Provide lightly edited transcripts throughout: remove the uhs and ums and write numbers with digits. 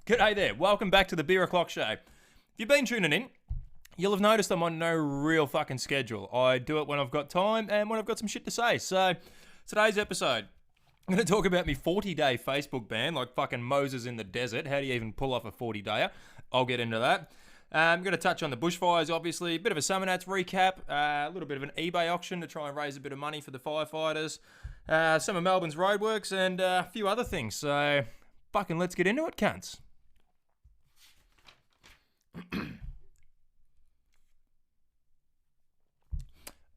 G'day there. Welcome back to the Beer O'Clock Show. If you've been tuning in, you'll have noticed I'm on no real fucking schedule. I do it when I've got time and when I've got some shit to say. So, today's episode, I'm going to talk about my 40-day Facebook ban, like fucking Moses in the desert. How do you even pull off a 40-dayer? I'll get into that. I'm going to touch on the bushfires, obviously. A bit of a Summernats recap. A little bit of an eBay auction to try and raise a bit of money for the firefighters. Some of Melbourne's roadworks and a few other things. So, fucking let's get into it, cunts.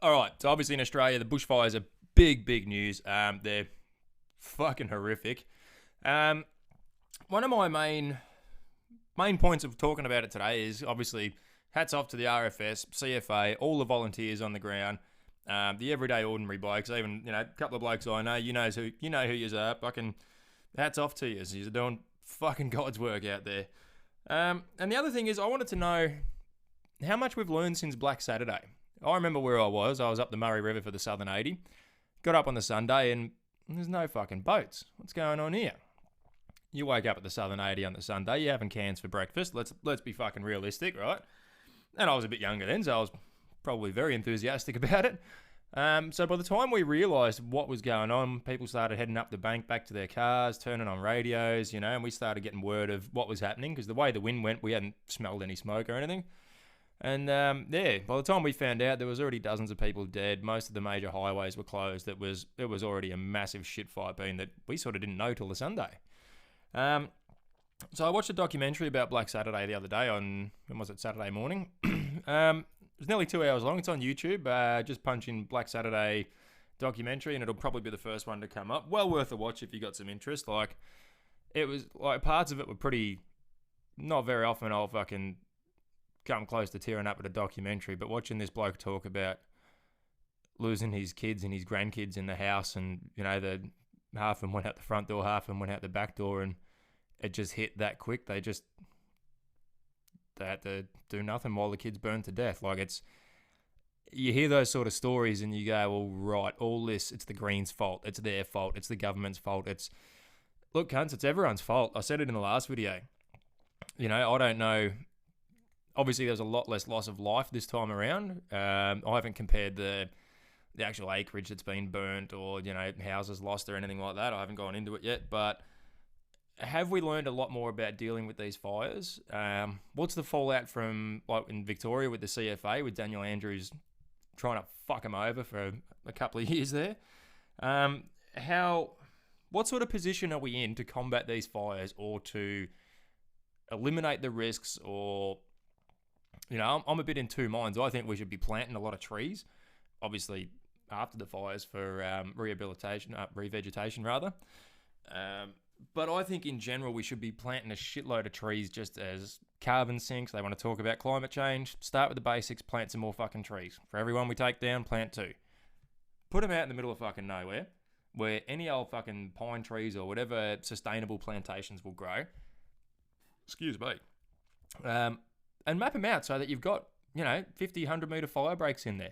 Alright, so obviously in Australia, the bushfires are big news. They're fucking horrific. One of my main points of talking about it today is obviously hats off to the RFS, CFA, all the volunteers on the ground, the everyday ordinary blokes, even a couple of blokes I know, you know who you are. Fucking hats off to you. You're doing fucking God's work out there. And the other thing is, I wanted to know how much we've learned since Black Saturday. I remember where I was up the Murray River for the Southern 80. Got up on the Sunday and there's no fucking boats. What's going on here? You wake up at the Southern 80 on the Sunday, you're having cans for breakfast. Let's be fucking realistic, right? And I was a bit younger then, so I was probably very enthusiastic about it. So by the time we realised what was going on, people started heading up the bank back to their cars, turning on radios, and we started getting word of what was happening, because the way the wind went, we hadn't smelled any smoke or anything. And by the time we found out, there was already dozens of people dead. Most of the major highways were closed. It was already a massive shit fight being that we sort of didn't know till the Sunday. So I watched a documentary about Black Saturday the other day on, when was it, Saturday morning? It was nearly 2 hours long. It's on YouTube. Just punch in Black Saturday documentary and it'll probably be the first one to come up. Well worth a watch if you got some interest. Like, it was, like, parts of it were pretty, not very often I'll fucking come close to tearing up at a documentary, but watching this bloke talk about losing his kids and his grandkids in the house, and the half of them went out the front door, half of them went out the back door, and it just hit that quick. They had to do nothing while the kids burned to death. Like, you hear those sort of stories and you go, well, right, all this, it's the Greens' fault, it's their fault, it's the government's fault, look, cunts, it's everyone's fault. I said it in the last video. I don't know. Obviously, there's a lot less loss of life this time around. I haven't compared the actual acreage that's been burnt or, houses lost or anything like that. I haven't gone into it yet. But have we learned a lot more about dealing with these fires? What's the fallout from, like, in Victoria with the CFA, with Daniel Andrews trying to fuck him over for a couple of years there? What sort of position are we in to combat these fires or to eliminate the risks, or... I'm a bit in two minds. I think we should be planting a lot of trees, obviously after the fires for revegetation rather. But I think in general we should be planting a shitload of trees just as carbon sinks. They want to talk about climate change. Start with the basics, plant some more fucking trees. For everyone we take down, plant two. Put them out in the middle of fucking nowhere where any old fucking pine trees or whatever sustainable plantations will grow. Excuse me. And map them out so that you've got, 50, 100 metre fire breaks in there.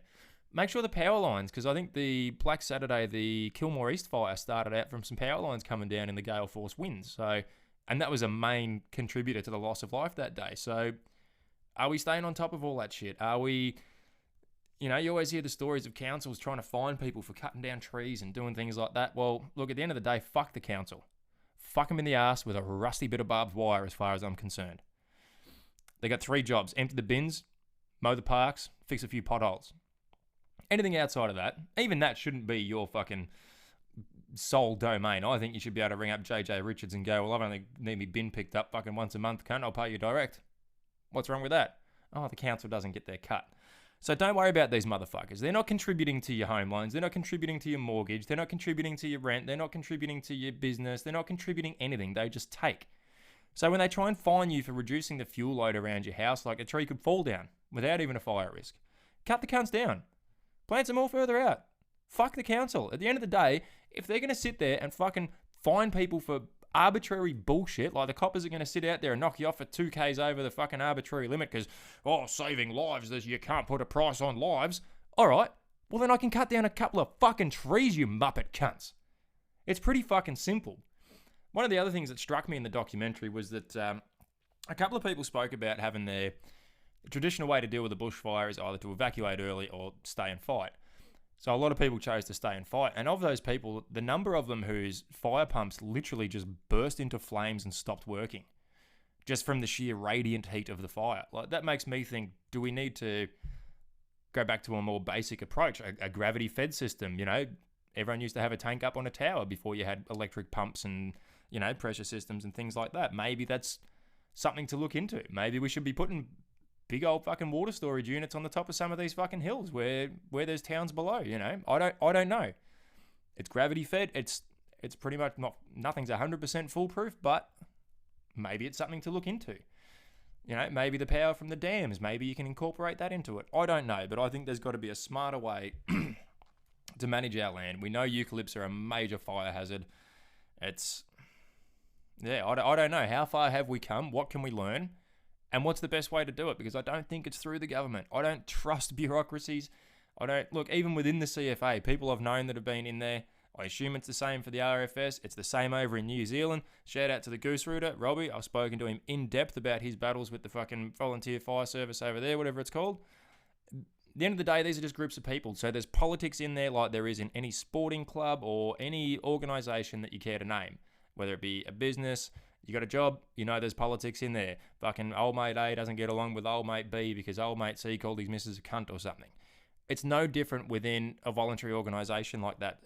Make sure the power lines, because I think the Black Saturday, the Kilmore East fire started out from some power lines coming down in the gale force winds. So, and that was a main contributor to the loss of life that day. So are we staying on top of all that shit? Are we, you always hear the stories of councils trying to fine people for cutting down trees and doing things like that. Well, look, at the end of the day, fuck the council. Fuck them in the ass with a rusty bit of barbed wire as far as I'm concerned. They got 3 jobs: empty the bins, mow the parks, fix a few potholes. Anything outside of that, even that shouldn't be your fucking sole domain. I think you should be able to ring up JJ Richards and go, well, I only need me bin picked up fucking once a month, cunt, I'll pay you direct. What's wrong with that? Oh, the council doesn't get their cut. So don't worry about these motherfuckers. They're not contributing to your home loans. They're not contributing to your mortgage. They're not contributing to your rent. They're not contributing to your business. They're not contributing anything. They just take. So when they try and fine you for reducing the fuel load around your house, like a tree could fall down without even a fire risk, cut the cunts down. Plant some more further out. Fuck the council. At the end of the day, if they're going to sit there and fucking fine people for arbitrary bullshit, like the coppers are going to sit out there and knock you off for 2Ks over the fucking arbitrary limit because, saving lives, you can't put a price on lives. All right, well then I can cut down a couple of fucking trees, you muppet cunts. It's pretty fucking simple. One of the other things that struck me in the documentary was that a couple of people spoke about having their traditional way to deal with a bushfire is either to evacuate early or stay and fight. So a lot of people chose to stay and fight. And of those people, the number of them whose fire pumps literally just burst into flames and stopped working, just from the sheer radiant heat of the fire. Like, that makes me think, do we need to go back to a more basic approach, a gravity-fed system? You know, everyone used to have a tank up on a tower before you had electric pumps and, you know, pressure systems and things like that. Maybe that's something to look into. Maybe we should be putting big old fucking water storage units on the top of some of these fucking hills where there's towns below, you know? I don't know. It's gravity fed. It's pretty much nothing's 100% foolproof, but maybe it's something to look into. You know, maybe the power from the dams, maybe you can incorporate that into it. I don't know, but I think there's got to be a smarter way to manage our land. We know eucalypts are a major fire hazard. I don't know. How far have we come? What can we learn? And what's the best way to do it? Because I don't think it's through the government. I don't trust bureaucracies. Look, even within the CFA, people I've known that have been in there, I assume it's the same for the RFS. It's the same over in New Zealand. Shout out to the Goose Rooter, Robbie. I've spoken to him in depth about his battles with the fucking volunteer fire service over there, whatever it's called. At the end of the day, these are just groups of people. So there's politics in there like there is in any sporting club or any organisation that you care to name. Whether it be a business, you got a job, you know there's politics in there. Fucking old mate A doesn't get along with old mate B because old mate C called his missus a cunt or something. It's no different within a voluntary organisation like that.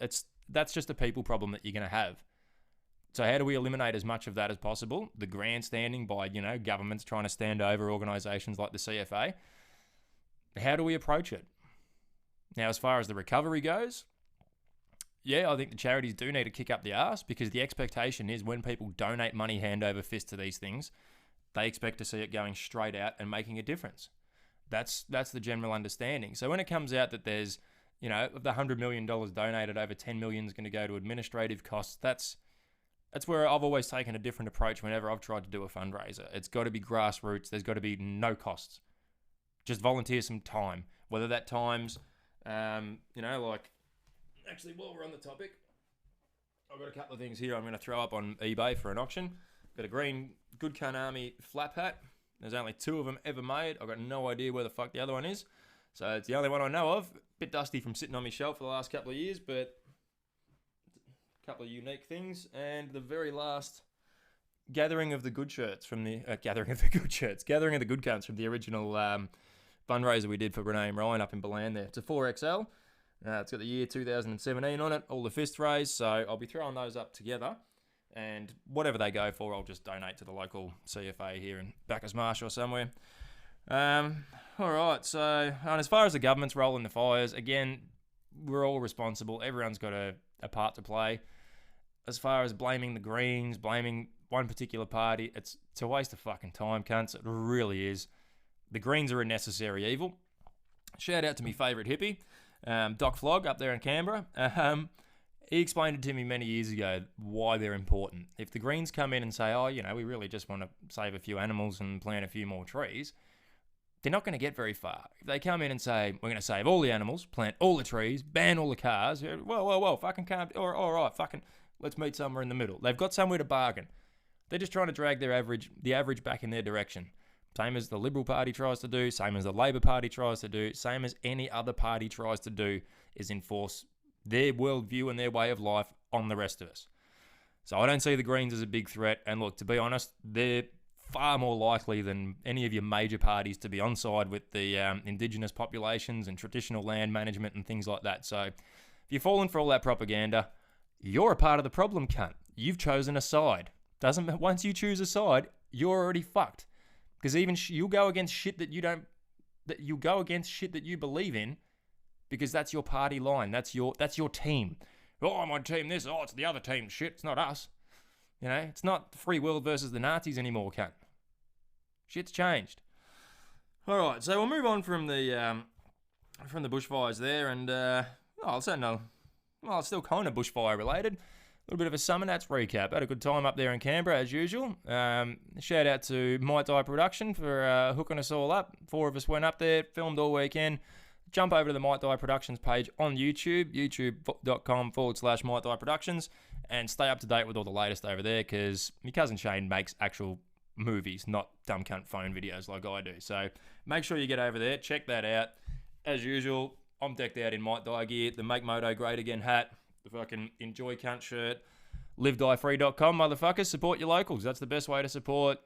That's just a people problem that you're going to have. So how do we eliminate as much of that as possible? The grandstanding by, you know, governments trying to stand over organisations like the CFA. How do we approach it? Now, as far as the recovery goes, yeah, I think the charities do need to kick up the arse, because the expectation is when people donate money hand over fist to these things, they expect to see it going straight out and making a difference. That's the general understanding. So when it comes out that there's, you know, of the $100 million donated, over $10 million is going to go to administrative costs, that's where I've always taken a different approach whenever I've tried to do a fundraiser. It's got to be grassroots. There's got to be no costs. Just volunteer some time. Whether that time's, you know, like... Actually, while we're on the topic, I've got a couple of things here I'm going to throw up on eBay for an auction. Got a green Good Cunt Army flap hat. There's only 2 of them ever made. I've got no idea where the fuck the other one is. So it's the only one I know of. Bit dusty from sitting on my shelf for the last couple of years, but a couple of unique things. And the very last gathering of the good shirts from the... gathering of the good cunts from the original fundraiser we did for Renee and Ryan up in Balan there. It's a 4XL. It's got the year 2017 on it, all the fist rays, so I'll be throwing those up together, and whatever they go for, I'll just donate to the local CFA here in Bacchus Marsh or somewhere. Alright, so and as far as the government's role in the fires, again, we're all responsible. Everyone's got a part to play. As far as blaming the Greens, blaming one particular party, it's a waste of fucking time, cunts. It really is. The Greens are a necessary evil. Shout out to me favourite hippie, Doc Flog up there in Canberra. He explained it to me many years ago why they're important. If the Greens come in and say, oh, you know, we really just want to save a few animals and plant a few more trees, they're not going to get very far. If they come in and say, we're going to save all the animals, plant all the trees, ban all the cars, well, fucking can't, all right, fucking, let's meet somewhere in the middle. They've got somewhere to bargain. They're just trying to drag the average back in their direction. Same as the Liberal Party tries to do, same as the Labor Party tries to do, same as any other party tries to do, is enforce their worldview and their way of life on the rest of us. So I don't see the Greens as a big threat. And look, to be honest, they're far more likely than any of your major parties to be on side with the Indigenous populations and traditional land management and things like that. So if you're falling for all that propaganda, you're a part of the problem, cunt. You've chosen a side. Once you choose a side, you're already fucked. Because even you'll go against shit that you believe in, because that's your party line. That's your team. Oh, I'm on team this. Oh, it's the other team. Shit, it's not us. You know, it's not the free world versus the Nazis anymore, cunt. Shit's changed. All right, so we'll move on from the bushfires there, and it's still kind of bushfire related. A little bit of a Summernats recap. Had a good time up there in Canberra as usual. Shout out to Might Die Production for hooking us all up. 4 of us went up there, filmed all weekend. Jump over to the Might Die Productions page on YouTube, youtube.com/Might Die Productions, and stay up to date with all the latest over there, because my cousin Shane makes actual movies, not dumb cunt phone videos like I do. So make sure you get over there, check that out. As usual, I'm decked out in Might Die gear, the Make Moto Great Again hat, the fucking Enjoy Cunt shirt, livedie.free.com, motherfuckers. Support your locals. That's the best way to support,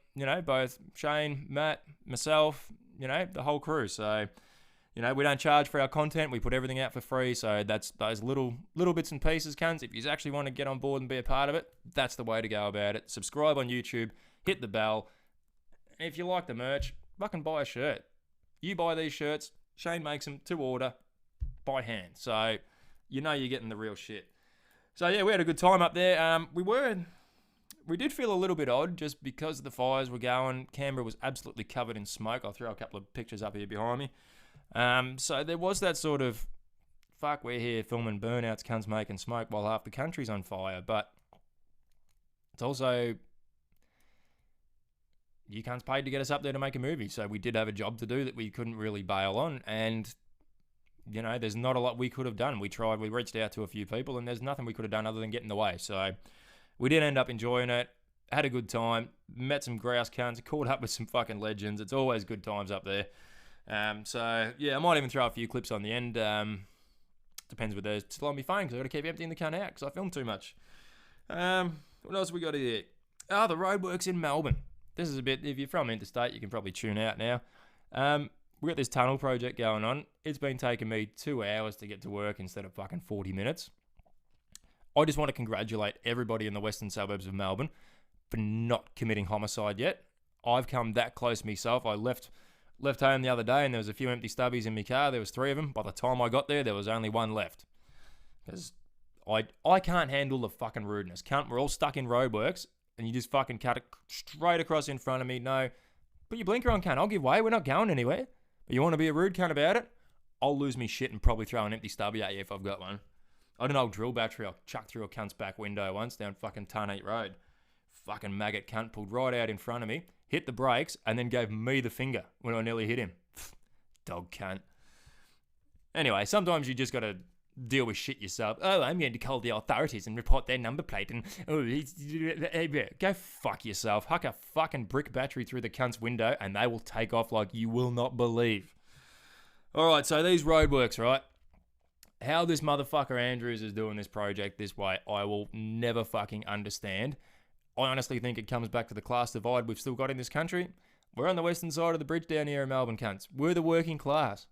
both Shane, Matt, myself, the whole crew. So, we don't charge for our content. We put everything out for free. So that's those little bits and pieces, cunts. If you actually want to get on board and be a part of it, that's the way to go about it. Subscribe on YouTube, hit the bell. If you like the merch, fucking buy a shirt. You buy these shirts, Shane makes them to order by hand. So, you're getting the real shit. So yeah, we had a good time up there. We did feel a little bit odd just because the fires were going. Canberra was absolutely covered in smoke. I'll throw a couple of pictures up here behind me. So there was that sort of, fuck, we're here filming burnouts, cunts making smoke while half the country's on fire. But it's also, you cunts paid to get us up there to make a movie. So we did have a job to do that we couldn't really bail on. And there's not a lot we could have done. We reached out to a few people, and there's nothing we could have done other than get in the way. So we did end up enjoying it, had a good time, met some grouse cunts, caught up with some fucking legends. It's always good times up there. So yeah, I might even throw a few clips on the end. Depends whether it's still on my phone, because I've got to keep emptying the cunt out because I film too much. What else we got here? The Roadworks in Melbourne. This is a bit, if you're from interstate, you can probably tune out now. We've got this tunnel project going on. It's been taking me 2 hours to get to work instead of fucking 40 minutes. I just want to congratulate everybody in the western suburbs of Melbourne for not committing homicide yet. I've come that close myself. I left home the other day and there was a few empty stubbies in my car. There was 3 of them. By the time I got there was only 1 left. Because I can't handle the fucking rudeness. We're all stuck in roadworks and you just fucking cut it straight across in front of me. No, put your blinker on, cunt. I'll give way. We're not going anywhere. But you want to be a rude cunt about it? I'll lose me shit and probably throw an empty stubby at you if I've got one. I had an old drill battery I'll chuck through a cunt's back window once down fucking Tarnate Road. Fucking maggot cunt pulled right out in front of me, hit the brakes, and then gave me the finger when I nearly hit him. Dog cunt. Anyway, sometimes you just got to deal with shit yourself. Oh, I'm going to call the authorities and report their number plate and... Go fuck yourself. Huck a fucking brick battery through the cunt's window and they will take off like you will not believe. Alright, so these roadworks, right? How this motherfucker Andrews is doing this project this way, I will never fucking understand. I honestly think it comes back to the class divide we've still got in this country. We're on the western side of the bridge down here in Melbourne, cunts. We're the working class.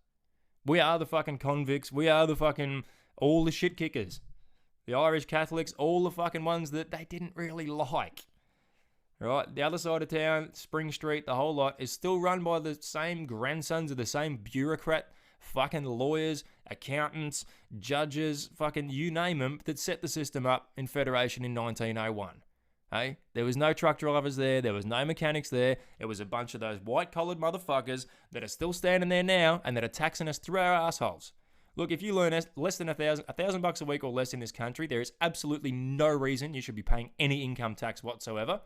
We are the fucking convicts. We are the fucking, all the shit kickers. The Irish Catholics, all the fucking ones that they didn't really like. Right? The other side of town, Spring Street, the whole lot, is still run by the same grandsons of the same bureaucrat, fucking lawyers, accountants, judges, fucking you name them, that set the system up in Federation in 1901. Hey, there was no truck drivers there. There was no mechanics there. It was a bunch of those white-collared motherfuckers that are still standing there now and that are taxing us through our assholes. Look, if you learn less than $1,000 a week or less in this country, there is absolutely no reason you should be paying any income tax whatsoever.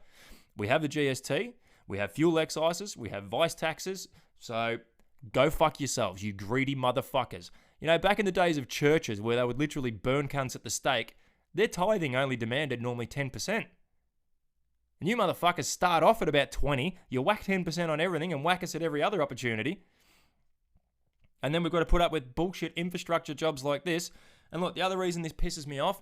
We have the GST. We have fuel excises. We have vice taxes. So go fuck yourselves, you greedy motherfuckers. Back in the days of churches where they would literally burn cunts at the stake, their tithing only demanded normally 10%. And you motherfuckers start off at about 20, you whack 10% on everything and whack us at every other opportunity. And then we've got to put up with bullshit infrastructure jobs like this. And look, the other reason this pisses me off,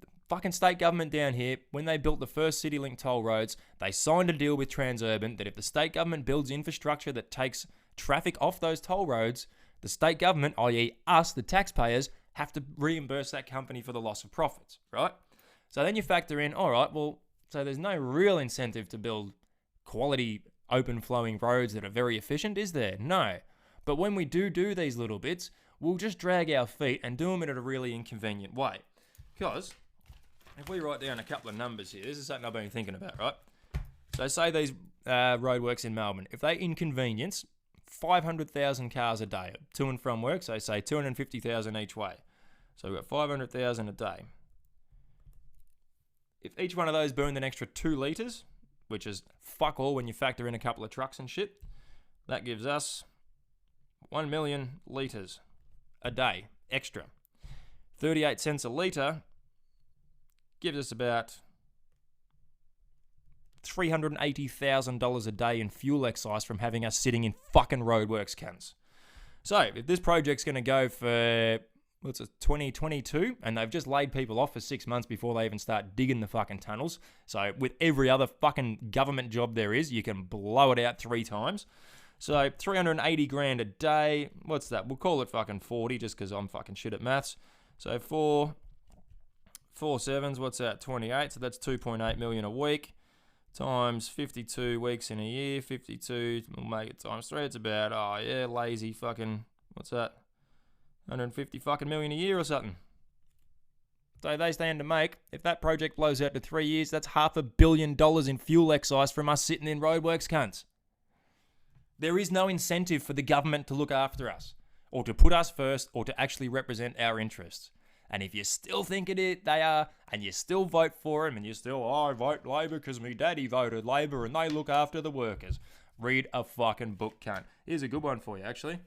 the fucking state government down here, when they built the first CityLink toll roads, they signed a deal with Transurban that if the state government builds infrastructure that takes traffic off those toll roads, the state government, i.e. us, the taxpayers, have to reimburse that company for the loss of profits, right? So then you factor in, all right, well, so there's no real incentive to build quality, open-flowing roads that are very efficient, is there? No. But when we do these little bits, we'll just drag our feet and do them in a really inconvenient way. Because if we write down a couple of numbers here, this is something I've been thinking about, right? So say these roadworks in Melbourne, if they inconvenience 500,000 cars a day to and from work, so say 250,000 each way. So we've got 500,000 a day. If each one of those burned an extra 2 litres, which is fuck all when you factor in a couple of trucks and shit, that gives us 1 million litres a day extra. 38 cents a litre gives us about $380,000 a day in fuel excise from having us sitting in fucking roadworks cunts. So, if this project's going to go for, 2022, and they've just laid people off for 6 months before they even start digging the fucking tunnels. So, with every other fucking government job there is, you can blow it out 3 times. So, 380 grand a day. What's that? We'll call it fucking 40 just because I'm fucking shit at maths. So, 4 sevens, what's that? 28. So, that's 2.8 million a week. Times 52 weeks in a year, 52, we'll make it times 3, it's about, lazy fucking, what's that, 150 fucking million a year or something. So they stand to make, if that project blows out to 3 years, that's $500 million in fuel excise from us sitting in roadworks cunts. There is no incentive for the government to look after us, or to put us first, or to actually represent our interests. And if you still think they are, and you still vote for them, and you still, I vote Labor because my daddy voted Labor and they look after the workers. Read a fucking book, cunt. Here's a good one for you, actually.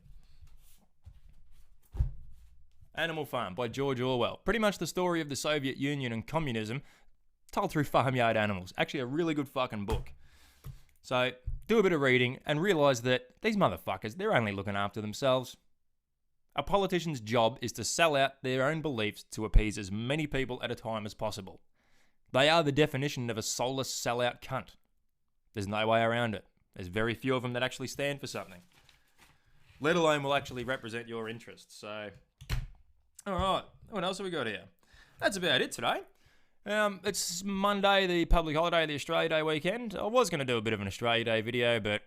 Animal Farm by George Orwell. Pretty much the story of the Soviet Union and communism told through farmyard animals. Actually, a really good fucking book. So, do a bit of reading and realise that these motherfuckers, they're only looking after themselves. A politician's job is to sell out their own beliefs to appease as many people at a time as possible. They are the definition of a soulless sellout cunt. There's no way around it. There's very few of them that actually stand for something, let alone will actually represent your interests. So, alright, what else have we got here? That's about it today. It's Monday, the public holiday, the Australia Day weekend. I was going to do a bit of an Australia Day video, but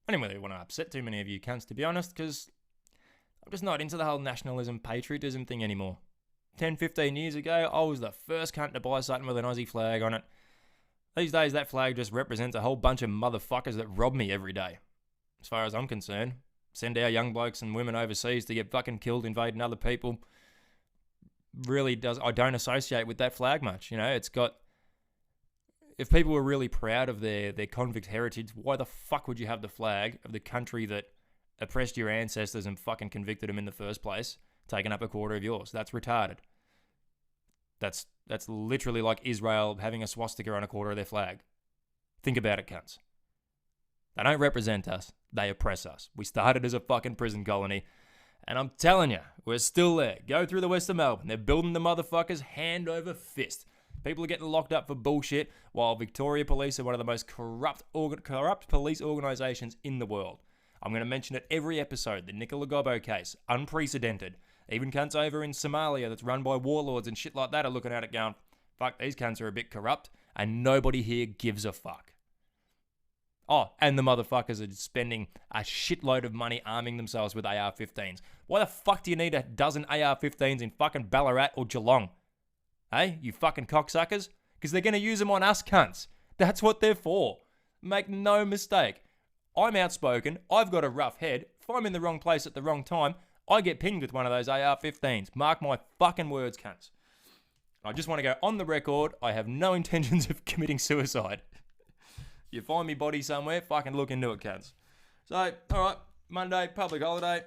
I didn't really want to upset too many of you cunts, to be honest, because I'm just not into the whole nationalism, patriotism thing anymore. 10, 15 years ago, I was the first cunt to buy something with an Aussie flag on it. These days, that flag just represents a whole bunch of motherfuckers that rob me every day. As far as I'm concerned, send our young blokes and women overseas to get fucking killed invading other people. Really does, I don't associate with that flag much. You know, it's got, if people were really proud of their convict heritage, why the fuck would you have the flag of the country that oppressed your ancestors and fucking convicted them in the first place, taking up a quarter of yours? That's retarded. That's literally like Israel having a swastika on a quarter of their flag. Think about it, cunts. They don't represent us. They oppress us. We started as a fucking prison colony, and I'm telling you, we're still there. Go through the west of Melbourne. They're building the motherfuckers hand over fist. People are getting locked up for bullshit, while Victoria Police are one of the most corrupt police organisations in the world. I'm going to mention it every episode. The Nicola Gobbo case. Unprecedented. Even cunts over in Somalia that's run by warlords and shit like that are looking at it going, fuck, these cunts are a bit corrupt, and nobody here gives a fuck. Oh, and the motherfuckers are spending a shitload of money arming themselves with AR-15s. Why the fuck do you need a dozen AR-15s in fucking Ballarat or Geelong? Hey, you fucking cocksuckers? Because they're going to use them on us cunts. That's what they're for. Make no mistake. I'm outspoken, I've got a rough head, if I'm in the wrong place at the wrong time, I get pinged with one of those AR-15s. Mark my fucking words, cunts. I just want to go on the record, I have no intentions of committing suicide. You find me body somewhere, fucking look into it, cunts. So, alright, Monday, public holiday.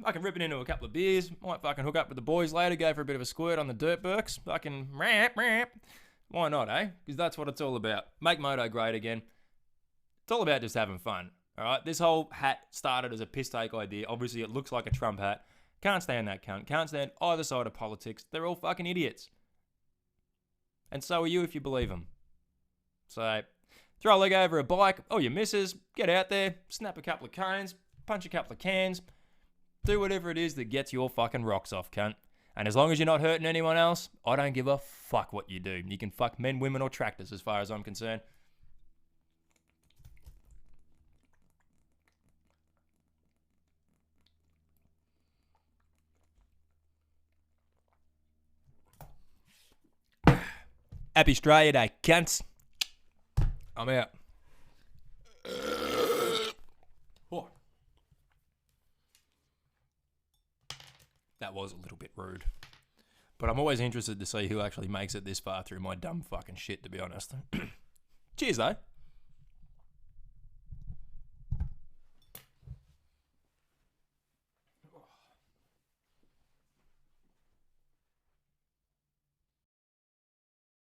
Fucking ripping into a couple of beers, might fucking hook up with the boys later, go for a bit of a squirt on the dirt burks, fucking rap. Why not, eh? Because that's what it's all about. Make moto great again. It's all about just having fun, all right? This whole hat started as a piss take idea. Obviously, it looks like a Trump hat. Can't stand that cunt. Can't stand either side of politics. They're all fucking idiots. And so are you if you believe them. So, throw a leg over a bike. Oh, your missus. Get out there. Snap a couple of cones. Punch a couple of cans. Do whatever it is that gets your fucking rocks off, cunt. And as long as you're not hurting anyone else, I don't give a fuck what you do. You can fuck men, women, or tractors as far as I'm concerned. Happy Australia Day, cunts. I'm out. Oh. That was a little bit rude. But I'm always interested to see who actually makes it this far through my dumb fucking shit, to be honest. Cheers, though.